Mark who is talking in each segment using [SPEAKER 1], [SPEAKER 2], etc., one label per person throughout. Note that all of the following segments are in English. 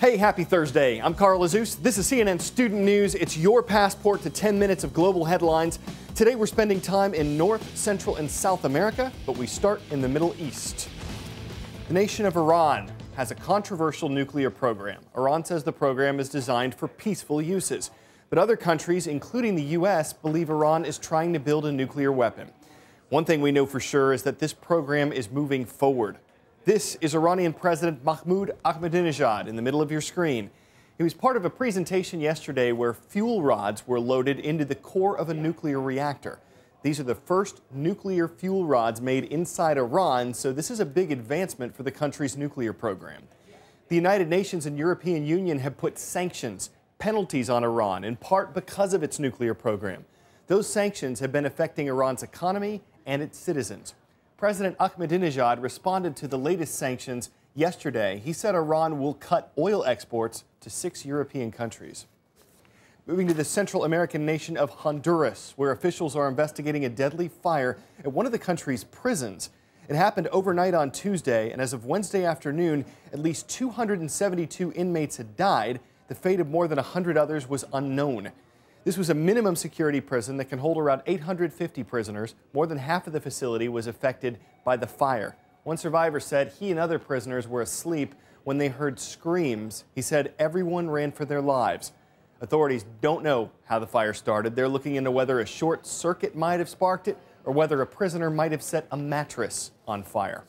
[SPEAKER 1] Hey, happy Thursday. I'm Carl Azus. This is CNN Student News. It's your passport to 10 minutes of global headlines. Today we're spending time in North, Central, and South America, but we start in the Middle East. The nation of Iran has a controversial nuclear program. Iran says the program is designed for peaceful uses. But other countries, including the U.S., believe Iran is trying to build a nuclear weapon. One thing we know for sure is that this program is moving forward. This is Iranian President Mahmoud Ahmadinejad in the middle of your screen. He was part of a presentation yesterday where fuel rods were loaded into the core of a nuclear reactor. These are the first nuclear fuel rods made inside Iran, so this is a big advancement for the country's nuclear program. The United Nations and European Union have put sanctions, penalties on Iran, in part because of its nuclear program. Those sanctions have been affecting Iran's economy and its citizens. President Ahmadinejad responded to the latest sanctions yesterday. He said Iran will cut oil exports to 6 European countries. Moving to the Central American nation of Honduras, where officials are investigating a deadly fire at one of the country's prisons. It happened overnight on Tuesday, and as of Wednesday afternoon, at least 272 inmates had died. The fate of more than 100 others was unknown. This was a minimum security prison that can hold around 850 prisoners. More than half of the facility was affected by the fire. One survivor said he and other prisoners were asleep when they heard screams. He said everyone ran for their lives. Authorities don't know how the fire started. They're looking into whether a short circuit might have sparked it or whether a prisoner might have set a mattress on fire.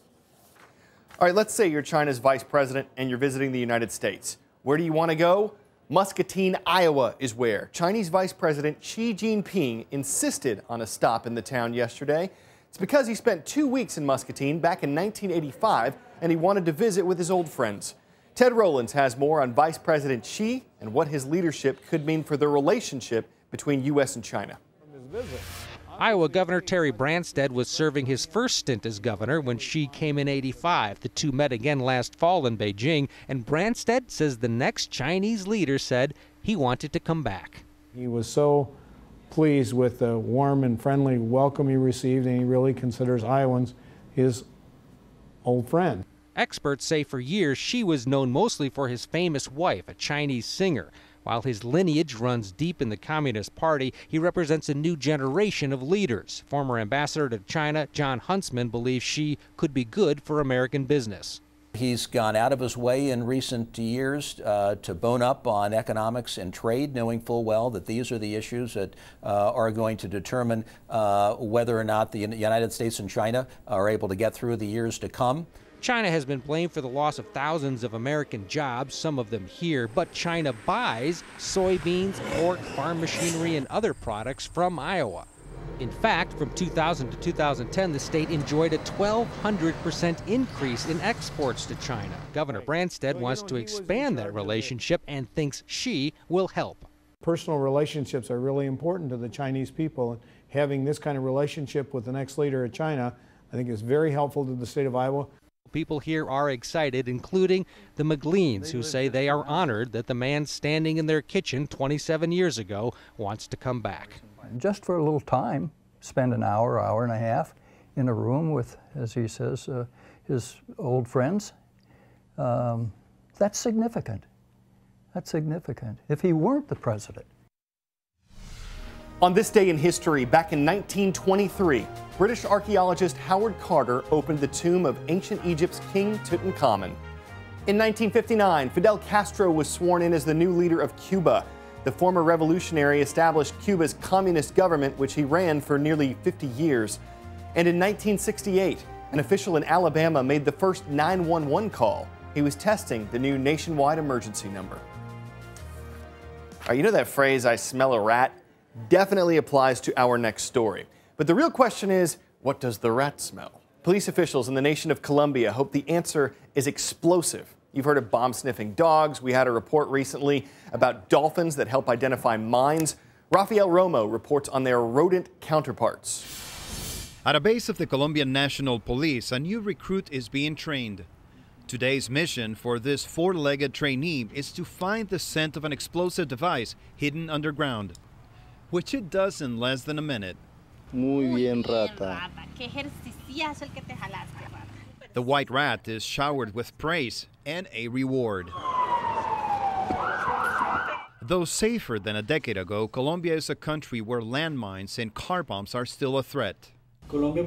[SPEAKER 1] All right, let's say you're China's vice president and you're visiting the United States. Where do you want to go? Muscatine, Iowa is where. Chinese Vice President Xi Jinping insisted on a stop in the town yesterday. It's because he spent 2 weeks in Muscatine back in 1985 and he wanted to visit with his old friends. Ted Rowlands has more on Vice President Xi and what his leadership could mean for the relationship between U.S. and China.
[SPEAKER 2] Iowa Governor Terry Branstad was serving his first stint as governor when Xi came in '85. The two met again last fall in Beijing, and Branstad says the next Chinese leader said he wanted to come back.
[SPEAKER 3] He was so pleased with the warm and friendly welcome he received, and he really considers Iowans his old friend.
[SPEAKER 2] Experts say for years Xi was known mostly for his famous wife, a Chinese singer. While his lineage runs deep in the Communist Party, he represents a new generation of leaders. Former ambassador to China, John Huntsman, believes Xi could be good for American business.
[SPEAKER 4] He's gone out of his way in recent years to bone up on economics and trade, knowing full well that these are the issues that are going to determine whether or not the United States and China are able to get through the years to come.
[SPEAKER 2] China has been blamed for the loss of thousands of American jobs, some of them here, but China buys soybeans, pork, farm machinery, and other products from Iowa. In fact, from 2000 to 2010, the state enjoyed a 1,200% increase in exports to China. Governor Branstad wants to expand that relationship and thinks Xi will help.
[SPEAKER 3] Personal relationships are really important to the Chinese people, and having this kind of relationship with the next leader of China, I think, is very helpful to the state of Iowa.
[SPEAKER 2] People here are excited, including the McLeans, who say they are honored that the man standing in their kitchen 27 years ago wants to come back.
[SPEAKER 5] Just for a little time, spend an hour, hour and a half in a room with, as he says, his old friends. That's significant. That's significant. If he weren't the president.
[SPEAKER 1] On this day in history, back in 1923, British archaeologist Howard Carter opened the tomb of ancient Egypt's King Tutankhamun. In 1959, Fidel Castro was sworn in as the new leader of Cuba. The former revolutionary established Cuba's communist government, which he ran for nearly 50 years. And in 1968, an official in Alabama made the first 911 call. He was testing the new nationwide emergency number. All right, you know that phrase, "I smell a rat"? Definitely applies to our next story. But the real question is, what does the rat smell? Police officials in the nation of Colombia hope the answer is explosive. You've heard of bomb-sniffing dogs. We had a report recently about dolphins that help identify mines. Rafael Romo reports on their rodent counterparts.
[SPEAKER 6] At a base of the Colombian National Police, a new recruit is being trained. Today's mission for this four-legged trainee is to find the scent of an explosive device hidden underground, which it does in less than a minute.
[SPEAKER 7] Muy bien, rata.
[SPEAKER 6] The white rat is showered with praise and a reward. Though safer than a decade ago, Colombia is a country where landmines and car bombs are still a threat.
[SPEAKER 8] Colombia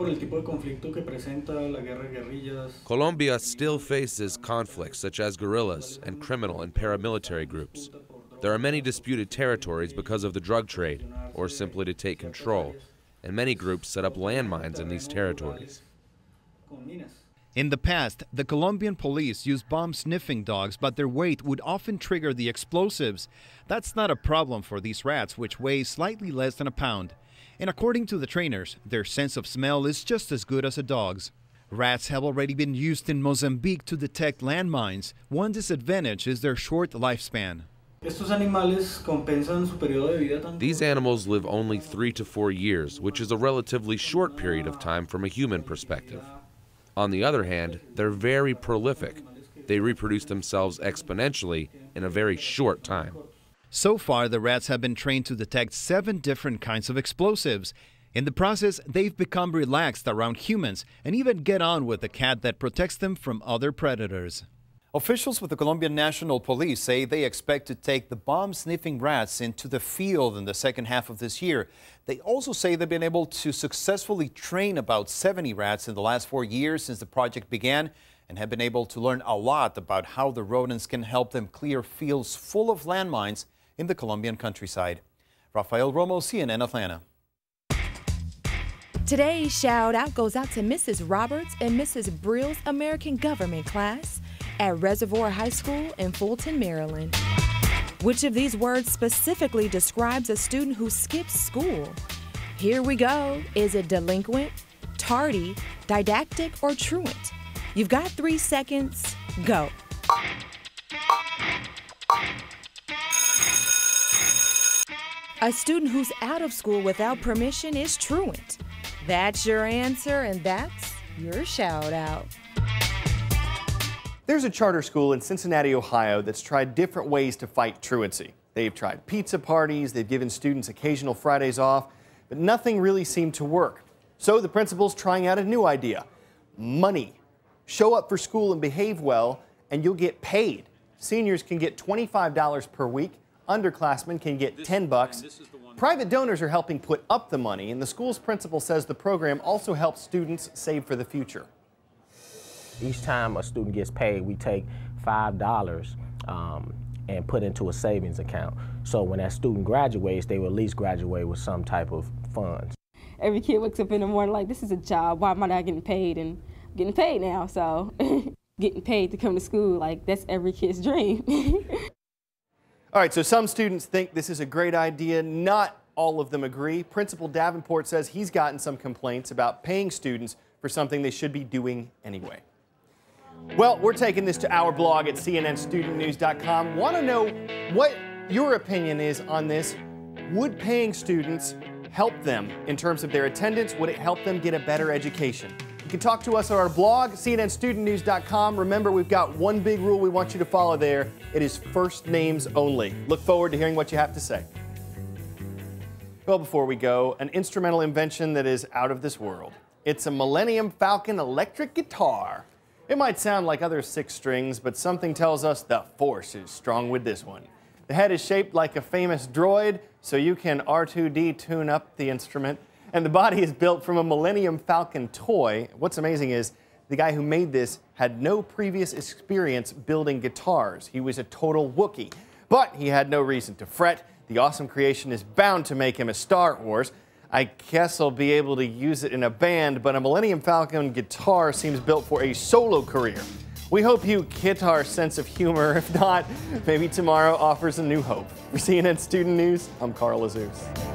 [SPEAKER 8] still faces conflicts such as guerrillas and criminal and paramilitary groups. There are many disputed territories because of the drug trade, or simply to take control, and many groups set up landmines in these territories.
[SPEAKER 6] In the past, the Colombian police used bomb-sniffing dogs, but their weight would often trigger the explosives. That's not a problem for these rats, which weigh slightly less than a pound. And according to the trainers, their sense of smell is just as good as a dog's. Rats have already been used in Mozambique to detect landmines. One disadvantage is their short lifespan.
[SPEAKER 8] These animals live only 3 to 4 years, which is a relatively short period of time from a human perspective. On the other hand, they're very prolific. They reproduce themselves exponentially in a very short time.
[SPEAKER 6] So far, the rats have been trained to detect 7 different kinds of explosives. In the process, they've become relaxed around humans and even get on with the cat that protects them from other predators. Officials with the Colombian National Police say they expect to take the bomb-sniffing rats into the field in the second half of this year. They also say they've been able to successfully train about 70 rats in the last 4 years since the project began, and have been able to learn a lot about how the rodents can help them clear fields full of landmines in the Colombian countryside. Rafael Romo, CNN Atlanta.
[SPEAKER 9] Today's shout out goes out to Mrs. Roberts and Mrs. Brill's American Government class at Reservoir High School in Fulton, Maryland. Which of these words specifically describes a student who skips school? Here we go. Is it delinquent, tardy, didactic, or truant? You've got 3 seconds. Go. A student who's out of school without permission is truant. That's your answer, and that's your shout out.
[SPEAKER 1] There's a charter school in Cincinnati, Ohio that's tried different ways to fight truancy. They've tried pizza parties, they've given students occasional Fridays off, but nothing really seemed to work. So the principal's trying out a new idea: money. Show up for school and behave well, and you'll get paid. Seniors can get $25 per week. Underclassmen can get $10. Private donors are helping put up the money, and the school's principal says the program also helps students save for the future.
[SPEAKER 10] Each time a student gets paid, we take $5 and put into a savings account. So when that student graduates, they will at least graduate with some type of funds.
[SPEAKER 11] Every kid wakes up in the morning like, this is a job, why am I not getting paid? And I'm getting paid now, so getting paid to come to school, like, that's every kid's dream.
[SPEAKER 1] All right, so some students think this is a great idea. Not all of them agree. Principal Davenport says he's gotten some complaints about paying students for something they should be doing anyway. Well, we're taking this to our blog at cnnstudentnews.com. Want to know what your opinion is on this? Would paying students help them in terms of their attendance? Would it help them get a better education? You can talk to us on our blog, cnnstudentnews.com. Remember, we've got one big rule we want you to follow there. It is first names only. Look forward to hearing what you have to say. Well, before we go, an instrumental invention that is out of this world. It's a Millennium Falcon electric guitar. It might sound like other 6 strings, but something tells us the force is strong with this one. The head is shaped like a famous droid, so you can R2D tune up the instrument. And the body is built from a Millennium Falcon toy. What's amazing is the guy who made this had no previous experience building guitars. He was a total Wookiee. But he had no reason to fret. The awesome creation is bound to make him a Star Wars. I guess I'll be able to use it in a band, but a Millennium Falcon guitar seems built for a solo career. We hope you get our sense of humor. If not, maybe tomorrow offers a new hope. For CNN Student News, I'm Carl Azus.